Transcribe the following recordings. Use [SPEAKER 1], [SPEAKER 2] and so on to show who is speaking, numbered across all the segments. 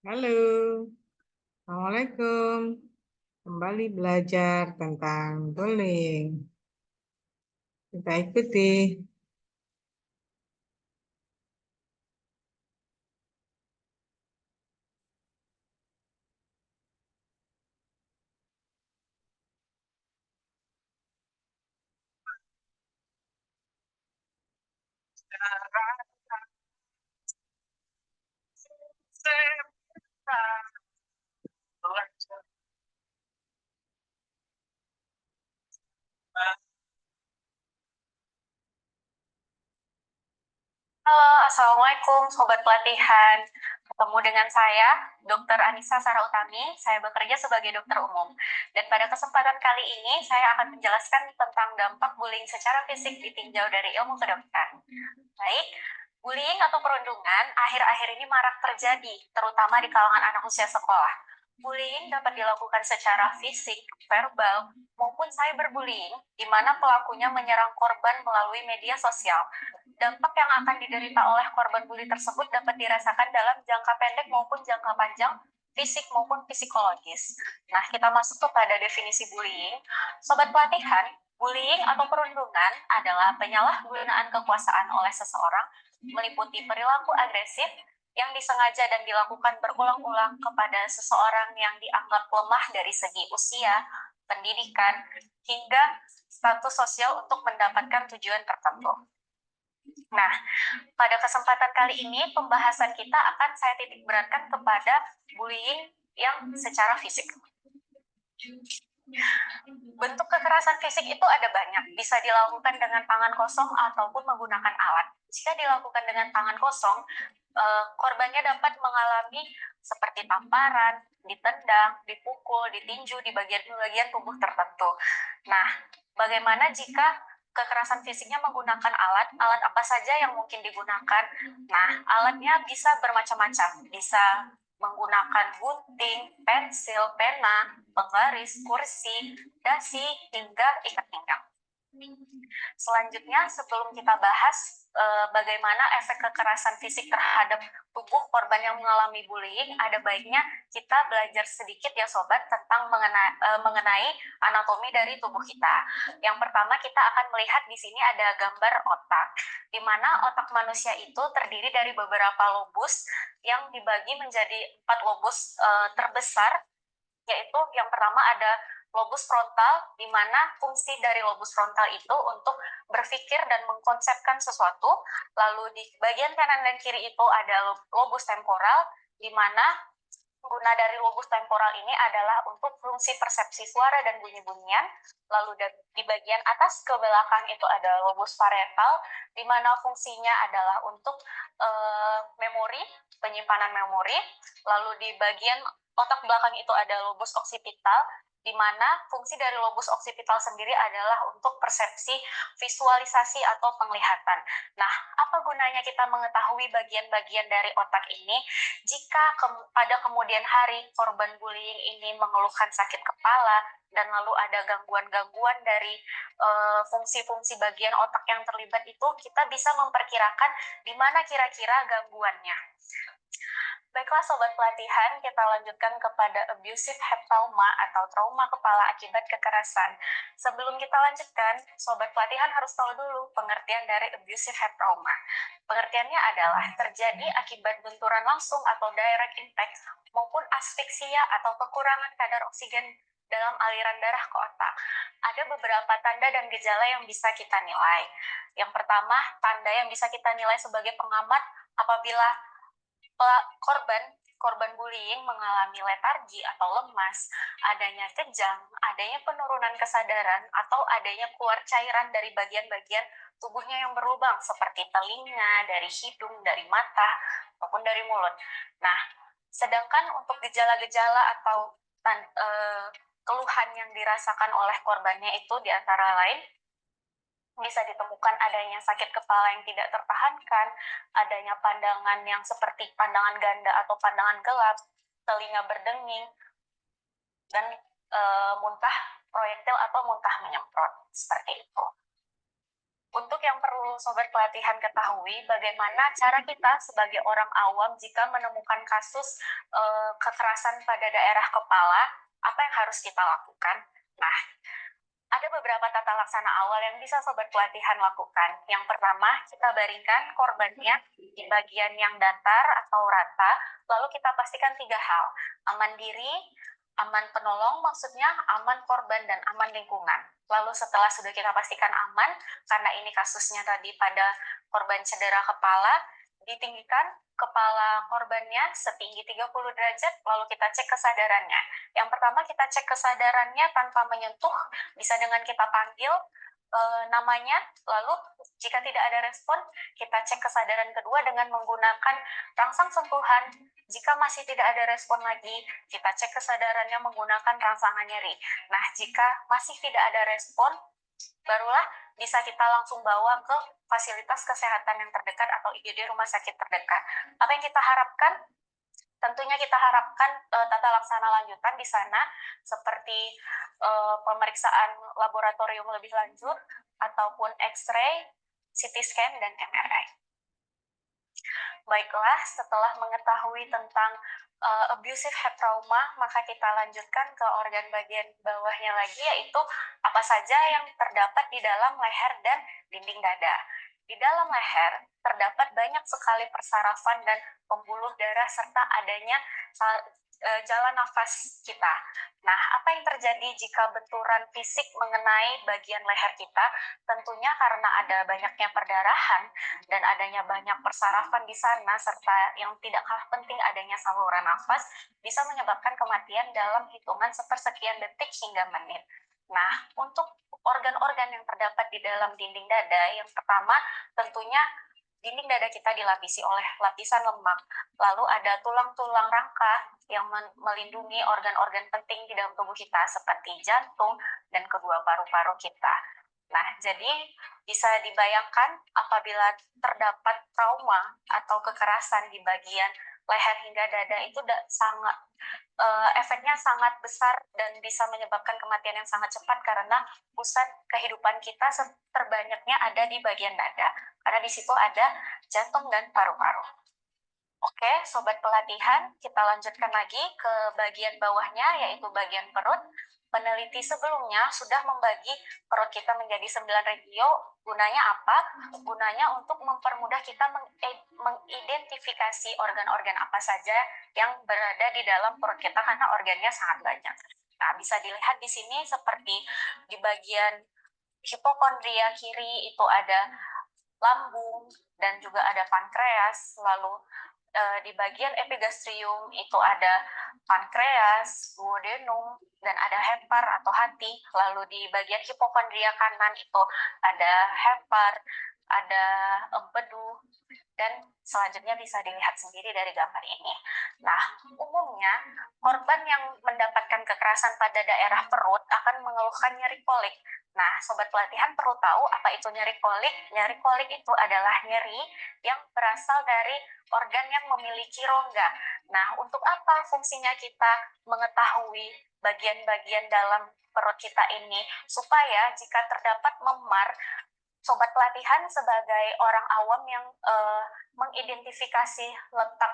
[SPEAKER 1] Halo, Assalamualaikum. Kembali belajar tentang bullying. Kita ikuti.
[SPEAKER 2] Halo, Assalamualaikum Sobat Pelatihan. Ketemu dengan saya, Dr. Anissa Sarah Utami. Saya bekerja sebagai dokter umum. Dan pada kesempatan kali ini, saya akan menjelaskan tentang dampak bullying secara fisik ditinjau dari ilmu kedokteran. Baik, bullying atau perundungan akhir-akhir ini marak terjadi, terutama di kalangan anak usia sekolah. Bullying dapat dilakukan secara fisik, verbal, maupun cyberbullying, di mana pelakunya menyerang korban melalui media sosial. Dampak yang akan diderita oleh korban bully tersebut dapat dirasakan dalam jangka pendek maupun jangka panjang, fisik maupun psikologis. Nah, kita masuk kepada definisi bullying. Sobat pelatihan, bullying atau perundungan adalah penyalahgunaan kekuasaan oleh seseorang meliputi perilaku agresif yang disengaja dan dilakukan berulang-ulang kepada seseorang yang dianggap lemah dari segi usia, pendidikan, hingga status sosial untuk mendapatkan tujuan tertentu. Nah, pada kesempatan kali ini pembahasan kita akan saya titik beratkan kepada bullying yang secara fisik. Bentuk kekerasan fisik itu ada banyak, bisa dilakukan dengan tangan kosong ataupun menggunakan alat. Jika dilakukan dengan tangan kosong, korbannya dapat mengalami seperti tamparan, ditendang, dipukul, ditinju di bagian-bagian tubuh tertentu. Nah, bagaimana jika kekerasan fisiknya menggunakan alat apa saja yang mungkin digunakan? Nah, alatnya bisa bermacam-macam, bisa menggunakan gunting, pensil, pena, penggaris, kursi, dasi, hingga ikat pinggang. Selanjutnya, sebelum kita bahas bagaimana efek kekerasan fisik terhadap tubuh korban yang mengalami bullying, ada baiknya kita belajar sedikit ya sobat tentang mengenai anatomi dari tubuh kita. Yang pertama kita akan melihat di sini ada gambar otak, di mana otak manusia itu terdiri dari beberapa lobus yang dibagi menjadi 4 lobus terbesar, yaitu yang pertama ada lobus frontal, di mana fungsi dari lobus frontal itu untuk berpikir dan mengkonsepkan sesuatu. Lalu di bagian kanan dan kiri itu ada lobus temporal, di mana guna dari lobus temporal ini adalah untuk fungsi persepsi suara dan bunyi-bunyian. Lalu di bagian atas ke belakang itu ada lobus parietal, di mana fungsinya adalah untuk memori, penyimpanan memori. Lalu di bagian otak belakang itu ada lobus oksipital, di mana fungsi dari lobus oksipital sendiri adalah untuk persepsi, visualisasi, atau penglihatan. Nah, apa gunanya kita mengetahui bagian-bagian dari otak ini? Jika pada kemudian hari korban bullying ini mengeluhkan sakit kepala, dan lalu ada gangguan-gangguan dari fungsi-fungsi bagian otak yang terlibat itu, kita bisa memperkirakan di mana kira-kira gangguannya. Baiklah Sobat Pelatihan, kita lanjutkan kepada abusive head trauma atau trauma kepala akibat kekerasan. Sebelum kita lanjutkan, Sobat Pelatihan harus tahu dulu pengertian dari abusive head trauma. Pengertiannya adalah terjadi akibat benturan langsung atau direct impact maupun asfiksia atau kekurangan kadar oksigen dalam aliran darah ke otak. Ada beberapa tanda dan gejala yang bisa kita nilai. Yang pertama, tanda yang bisa kita nilai sebagai pengamat apabila korban bullying mengalami letargi atau lemas, adanya kejang, adanya penurunan kesadaran, atau adanya keluar cairan dari bagian-bagian tubuhnya yang berlubang seperti telinga, dari hidung, dari mata, maupun dari mulut. Nah, sedangkan untuk gejala-gejala atau keluhan yang dirasakan oleh korbannya itu diantara lain bisa ditemukan adanya sakit kepala yang tidak tertahankan, adanya pandangan yang seperti pandangan ganda atau pandangan gelap, telinga berdenging, dan muntah proyektil atau muntah menyemprot, seperti itu. Untuk yang perlu sobat pelatihan ketahui, bagaimana cara kita sebagai orang awam jika menemukan kasus kekerasan pada daerah kepala, apa yang harus kita lakukan? Nah, ada beberapa tata laksana awal yang bisa sobat pelatihan lakukan. Yang pertama, kita baringkan korbannya di bagian yang datar atau rata, lalu kita pastikan 3 hal: aman diri, aman penolong, maksudnya aman korban dan aman lingkungan. Lalu setelah sudah kita pastikan aman, karena ini kasusnya tadi pada korban cedera kepala, ditinggikan kepala korbannya setinggi 30 derajat, lalu kita cek kesadarannya. Yang pertama, kita cek kesadarannya tanpa menyentuh, bisa dengan kita panggil namanya, lalu jika tidak ada respon, kita cek kesadaran kedua dengan menggunakan rangsang sentuhan. Jika masih tidak ada respon lagi, kita cek kesadarannya menggunakan rangsangan nyeri. Nah, jika masih tidak ada respon, barulah bisa kita langsung bawa ke fasilitas kesehatan yang terdekat atau IGD rumah sakit terdekat. Apa yang kita harapkan? Tentunya kita harapkan tata laksana lanjutan di sana seperti pemeriksaan laboratorium lebih lanjut ataupun X-ray, CT scan, dan MRI. Baiklah, setelah mengetahui tentang abusive head trauma, maka kita lanjutkan ke organ bagian bawahnya lagi, yaitu apa saja yang terdapat di dalam leher dan dinding dada. Di dalam leher terdapat banyak sekali persarafan dan pembuluh darah serta adanya jalan nafas kita. Nah, apa yang terjadi jika benturan fisik mengenai bagian leher kita? Tentunya karena ada banyaknya perdarahan dan adanya banyak persarafan di sana, serta yang tidak kalah penting adanya saluran nafas, bisa menyebabkan kematian dalam hitungan sepersekian detik hingga menit. Nah, untuk organ-organ yang terdapat di dalam dinding dada, yang pertama tentunya dinding dada kita dilapisi oleh lapisan lemak, lalu ada tulang-tulang rangka yang melindungi organ-organ penting di dalam tubuh kita seperti jantung dan kedua paru-paru kita. Nah, jadi bisa dibayangkan apabila terdapat trauma atau kekerasan di bagian leher hingga dada itu sangat efeknya sangat besar dan bisa menyebabkan kematian yang sangat cepat karena pusat kehidupan kita terbanyaknya ada di bagian dada, karena di situ ada jantung dan paru-paru. Oke, sobat pelatihan, kita lanjutkan lagi ke bagian bawahnya, yaitu bagian perut. Peneliti sebelumnya sudah membagi perut kita menjadi 9 regio. Gunanya apa? Gunanya untuk mempermudah kita mengidentifikasi organ-organ apa saja yang berada di dalam perut kita karena organnya sangat banyak. Nah, bisa dilihat di sini seperti di bagian hipokondria kiri itu ada lambung dan juga ada pankreas, lalu di bagian epigastrium itu ada pankreas, duodenum, dan ada hepar atau hati. Lalu di bagian hipokondria kanan itu ada hepar, ada empedu, dan selanjutnya bisa dilihat sendiri dari gambar ini. Nah, umumnya korban yang mendapatkan kekerasan pada daerah perut akan mengeluhkan nyeri kolik. Nah, sobat pelatihan perlu tahu apa itu nyeri kolik. Nyeri kolik itu adalah nyeri yang berasal dari organ yang memiliki rongga. Nah, untuk apa fungsinya kita mengetahui bagian-bagian dalam perut kita ini? Supaya jika terdapat memar, sobat pelatihan sebagai orang awam yang mengidentifikasi letak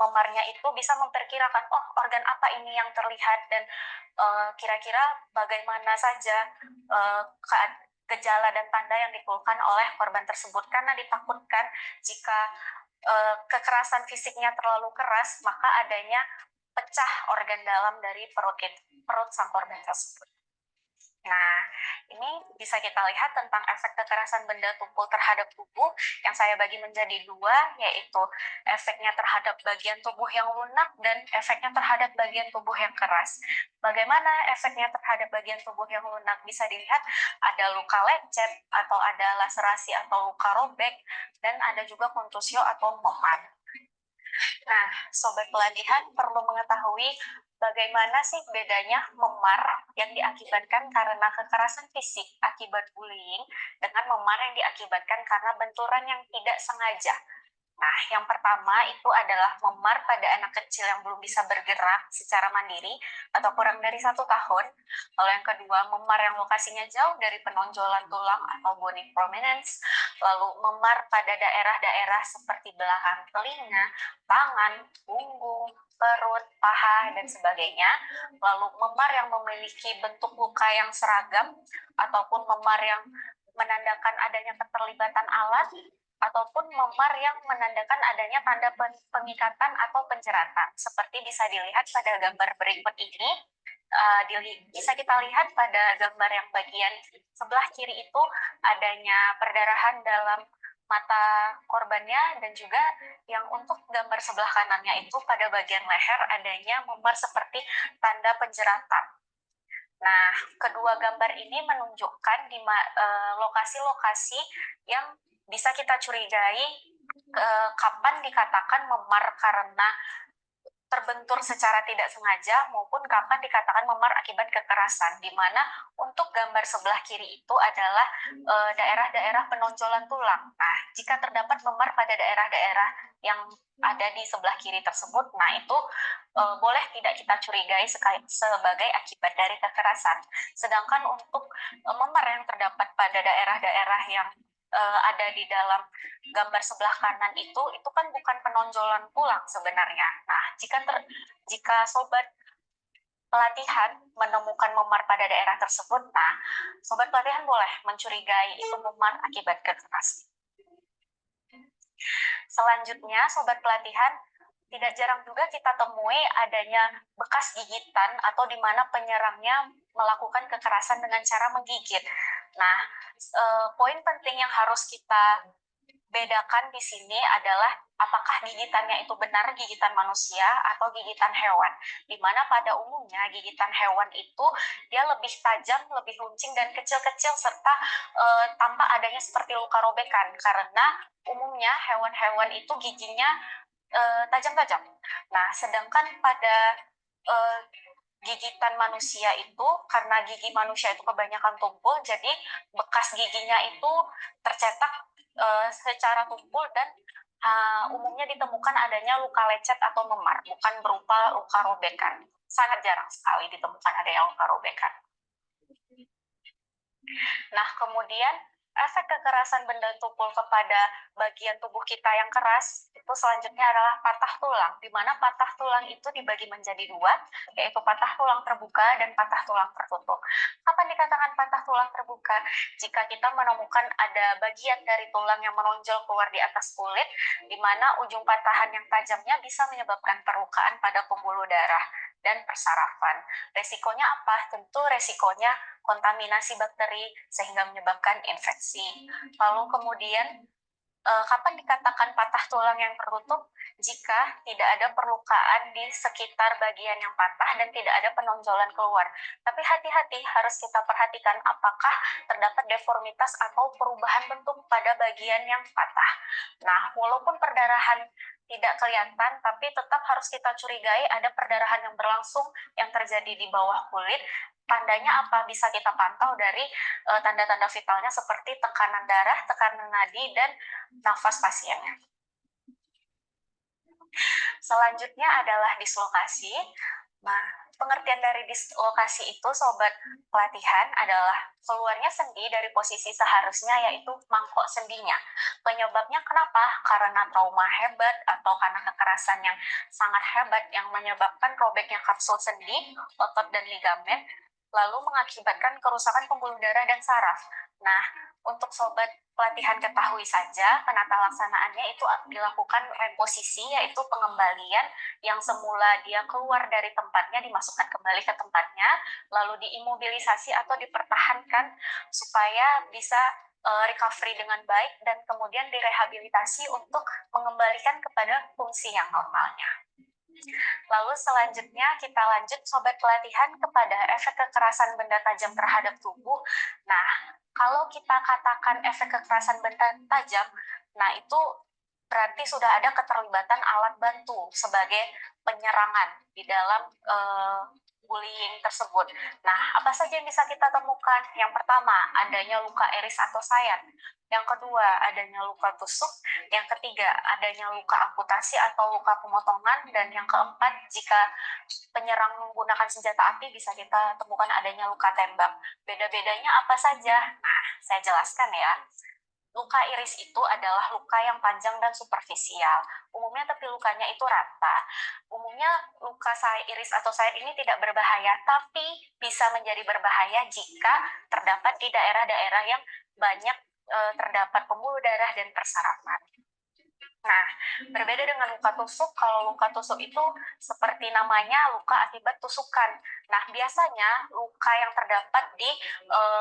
[SPEAKER 2] memarnya itu bisa memperkirakan, oh organ apa ini yang terlihat dan kira-kira bagaimana saja gejala dan tanda yang dikeluhkan oleh korban tersebut, karena ditakutkan jika kekerasan fisiknya terlalu keras maka adanya pecah organ dalam dari perut sang korban tersebut. Nah, ini bisa kita lihat tentang efek kekerasan benda tumpul terhadap tubuh yang saya bagi menjadi 2, yaitu efeknya terhadap bagian tubuh yang lunak dan efeknya terhadap bagian tubuh yang keras. Bagaimana efeknya terhadap bagian tubuh yang lunak? Bisa dilihat ada luka lecet atau ada laserasi atau luka robek, dan ada juga kontusio atau memar. Nah, sobat pelatihan perlu mengetahui bagaimana sih bedanya memar yang diakibatkan karena kekerasan fisik akibat bullying dengan memar yang diakibatkan karena benturan yang tidak sengaja. Nah, yang pertama itu adalah memar pada anak kecil yang belum bisa bergerak secara mandiri atau kurang dari 1 tahun. Lalu yang kedua, memar yang lokasinya jauh dari penonjolan tulang atau bony prominence. Lalu memar pada daerah-daerah seperti belakang telinga, tangan, punggung, perut, paha, dan sebagainya. Lalu memar yang memiliki bentuk luka yang seragam ataupun memar yang menandakan adanya keterlibatan alat ataupun memar yang menandakan adanya tanda pengikatan atau penceratan. Seperti bisa dilihat pada gambar berikut ini, bisa kita lihat pada gambar yang bagian sebelah kiri itu adanya perdarahan dalam mata korbannya, dan juga yang untuk gambar sebelah kanannya itu pada bagian leher adanya memar seperti tanda penjeratan. Nah, kedua gambar ini menunjukkan di lokasi-lokasi yang bisa kita curigai kapan dikatakan memar karena terbentur secara tidak sengaja maupun kapan dikatakan memar akibat kekerasan, di mana untuk gambar sebelah kiri itu adalah daerah-daerah penonjolan tulang. Nah, jika terdapat memar pada daerah-daerah yang ada di sebelah kiri tersebut, nah itu boleh tidak kita curigai sebagai akibat dari kekerasan. Sedangkan untuk memar yang terdapat pada daerah-daerah yang ada di dalam gambar sebelah kanan itu kan bukan penonjolan tulang sebenarnya. Nah, jika sobat pelatihan menemukan memar pada daerah tersebut, nah, sobat pelatihan boleh mencurigai itu memar akibat kekerasan. Selanjutnya, sobat pelatihan, tidak jarang juga kita temui adanya bekas gigitan atau di mana penyerangnya melakukan kekerasan dengan cara menggigit. Nah, poin penting yang harus kita bedakan di sini adalah apakah gigitannya itu benar gigitan manusia atau gigitan hewan. Di mana pada umumnya gigitan hewan itu dia lebih tajam, lebih runcing dan kecil-kecil serta tanpa adanya seperti luka robekan, karena umumnya hewan-hewan itu giginya tajam-tajam. Nah, sedangkan pada gigitan manusia itu, karena gigi manusia itu kebanyakan tumpul, jadi bekas giginya itu tercetak secara tumpul dan umumnya ditemukan adanya luka lecet atau memar, bukan berupa luka robekan. Sangat jarang sekali ditemukan adanya luka robekan. Nah, kemudian efek kekerasan benda tumpul kepada bagian tubuh kita yang keras itu selanjutnya adalah patah tulang, di mana patah tulang itu dibagi menjadi dua, yaitu patah tulang terbuka dan patah tulang tertutup. Kapan dikatakan patah tulang terbuka? Jika kita menemukan ada bagian dari tulang yang menonjol keluar di atas kulit, di mana ujung patahan yang tajamnya bisa menyebabkan perlukaan pada pembuluh darah dan persarafan. Resikonya apa? Tentu resikonya kontaminasi bakteri sehingga menyebabkan infeksi. Lalu kemudian kapan dikatakan patah tulang yang tertutup? Jika tidak ada perlukaan di sekitar bagian yang patah dan tidak ada penonjolan keluar. Tapi hati-hati, harus kita perhatikan apakah terdapat deformitas atau perubahan bentuk pada bagian yang patah. Nah, walaupun perdarahan tidak kelihatan, tapi tetap harus kita curigai ada perdarahan yang berlangsung yang terjadi di bawah kulit. Tandanya apa? Bisa kita pantau dari tanda-tanda vitalnya seperti tekanan darah, tekanan nadi, dan nafas pasiennya. Selanjutnya adalah dislokasi. Nah, pengertian dari dislokasi itu, sobat pelatihan, adalah keluarnya sendi dari posisi seharusnya, yaitu mangkok sendinya. Penyebabnya kenapa? Karena trauma hebat atau karena kekerasan yang sangat hebat yang menyebabkan robeknya kapsul sendi, otot, dan ligamen, lalu mengakibatkan kerusakan pembuluh darah dan saraf. Nah, untuk sobat pelatihan ketahui saja, penata laksanaannya itu dilakukan reposisi, yaitu pengembalian yang semula dia keluar dari tempatnya dimasukkan kembali ke tempatnya, lalu diimobilisasi atau dipertahankan supaya bisa recovery dengan baik dan kemudian direhabilitasi untuk mengembalikan kepada fungsi yang normalnya. Lalu selanjutnya kita lanjut sobat pelatihan kepada efek kekerasan benda tajam terhadap tubuh. Nah, kalau kita katakan efek kekerasan benda tajam, nah itu berarti sudah ada keterlibatan alat bantu sebagai penyerangan di dalam bullying tersebut. Nah, apa saja yang bisa kita temukan? Yang pertama, adanya luka iris atau sayat. Yang kedua, adanya luka tusuk. Yang ketiga, adanya luka amputasi atau luka pemotongan. Dan yang keempat, jika penyerang menggunakan senjata api, bisa kita temukan adanya luka tembak. Beda-bedanya apa saja? Nah, saya jelaskan ya. Luka iris itu adalah luka yang panjang dan superficial. Umumnya tepi lukanya itu rata. Umumnya luka iris atau sayat ini tidak berbahaya, tapi bisa menjadi berbahaya jika terdapat di daerah-daerah yang banyak terdapat pembuluh darah dan persarafan. Nah, berbeda dengan luka tusuk, kalau luka tusuk itu seperti namanya luka akibat tusukan. Nah, biasanya luka yang terdapat di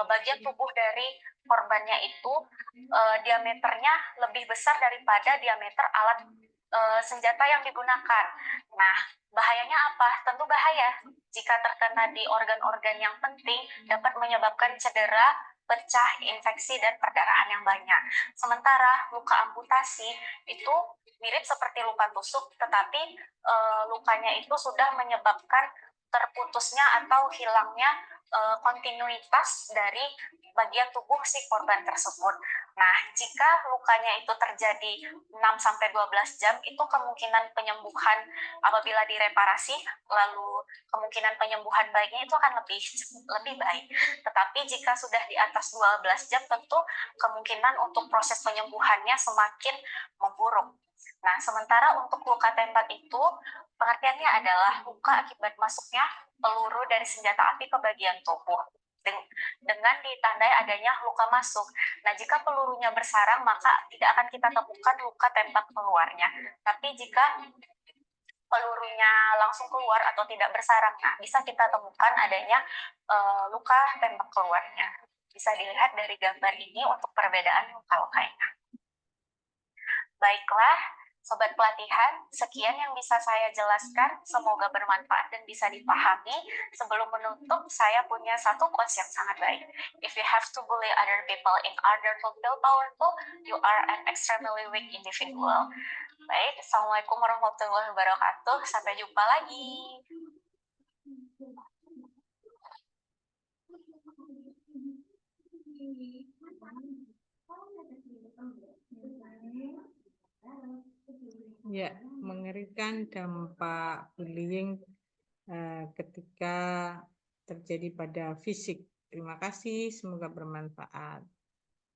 [SPEAKER 2] bagian tubuh dari korbannya itu diameternya lebih besar daripada diameter alat senjata yang digunakan. Nah, bahayanya apa? Tentu bahaya. Jika terkena di organ-organ yang penting, dapat menyebabkan cedera, pecah, infeksi, dan perdarahan yang banyak. Sementara luka amputasi itu mirip seperti luka tusuk, tetapi lukanya itu sudah menyebabkan terputusnya atau hilangnya kontinuitas dari bagian tubuh si korban tersebut. Nah, jika lukanya itu terjadi 6-12 jam, itu kemungkinan penyembuhan apabila direparasi, lalu kemungkinan penyembuhan baiknya itu akan lebih baik. Tetapi jika sudah di atas 12 jam, tentu kemungkinan untuk proses penyembuhannya semakin memburuk. Nah, sementara untuk luka tembak itu, pengertiannya adalah luka akibat masuknya peluru dari senjata api ke bagian tubuh dengan ditandai adanya luka masuk. Nah, jika pelurunya bersarang, maka tidak akan kita temukan luka tembak keluarnya. Tapi jika pelurunya langsung keluar atau tidak bersarang, nah bisa kita temukan adanya luka tembak keluarnya. Bisa dilihat dari gambar ini untuk perbedaan luka-lukanya. Baiklah, Sobat Pelatihan, sekian yang bisa saya jelaskan. Semoga bermanfaat dan bisa dipahami. Sebelum menutup, saya punya satu quotes yang sangat baik. If you have to bully other people in order to feel powerful, you are an extremely weak individual. Baik, Assalamualaikum warahmatullahi wabarakatuh. Sampai jumpa lagi.
[SPEAKER 1] Ya, mengerikan dampak bullying ketika terjadi pada fisik. Terima kasih, semoga bermanfaat.